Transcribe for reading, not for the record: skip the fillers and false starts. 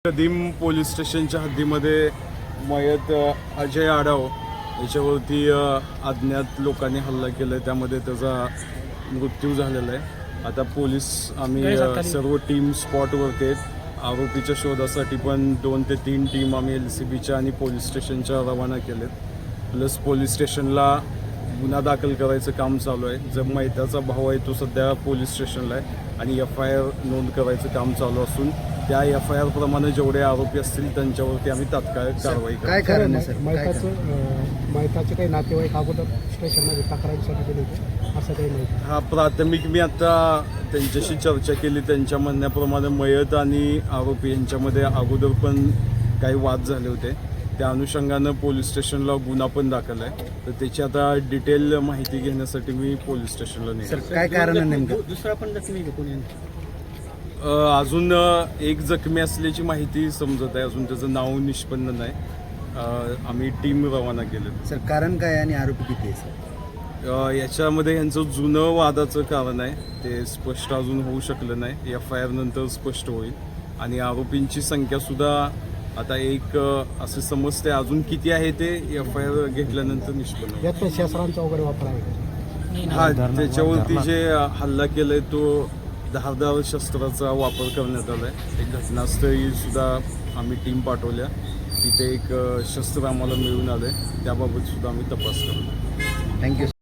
कदीम पोलीस स्टेशनच्या हद्दीमध्ये मयत अजय आडाव याच्यावरती अज्ञात लोकांनी हल्ला केला आहे, त्यामध्ये त्याचा मृत्यू झालेला आहे. आता पोलीस आम्ही सर्व टीम स्पॉटवरती आहेत. आरोपीच्या शोधासाठी पण 2 ते 3 टीम आम्ही LCBच्या आणि पोलीस स्टेशनच्या रवाना केलेत. प्लस पोलीस स्टेशनला गुन्हा दाखल करायचं काम चालू आहे. जो मयताचा भाऊ आहे तो सध्या पोलीस स्टेशनला आहे आणि FIR नोंद करायचं काम चालू असून त्या FIR प्रमाणे जेवढे आरोपी असतील त्यांच्यावरती आम्ही तात्काळ कारवाई करू. काय कारण आहे सर? मयताचे काही नातेवाईक अगोदर स्टेशनमध्ये तक्रारीसाठी गेले होते असं काही माहिती? हा प्राथमिक मी आता त्यांच्याशी चर्चा केली. त्यांच्या म्हणण्याप्रमाणे मयत आणि आरोपी यांच्यामध्ये अगोदर पण काही वाद झाले होते. त्या अनुषंगानं पोलीस स्टेशनला गुन्हा पण दाखल आहे. तर त्याची आता डिटेल माहिती घेण्यासाठी मी पोलीस स्टेशनला नेतो. काय कारण आहे नेमकं? दुसरा पण जखमी आहे कोणी? अजून एक जखमी असल्याची माहिती समजत आहे. अजून त्याचं नाव निष्पन्न नाही. आम्ही टीम रवाना केलं. सर कारण काय आणि आरोपी किती आहे सर? याच्यामध्ये यांचं जुनं वादाचं कारण आहे, ते स्पष्ट अजून होऊ शकलं नाही. FIR नंतर स्पष्ट होईल. आणि आरोपींची संख्यासुद्धा आता एक असे समजते. अजून किती आहे ते FIR घेतल्यानंतर निष्पन्न होईल. यात शस्त्रांचा वगैरे वापर आहे? हा, त्याच्यावरती जे हल्ला केलाय तो धारदार शस्त्राचा वापर करण्यात आला आहे. एक घटनास्थळी सुद्धा आम्ही टीम पाठवल्या. तिथे एक शस्त्र आम्हाला मिळून आलं आहे. त्याबाबत सुद्धा आम्ही तपास करतो. थँक्यू.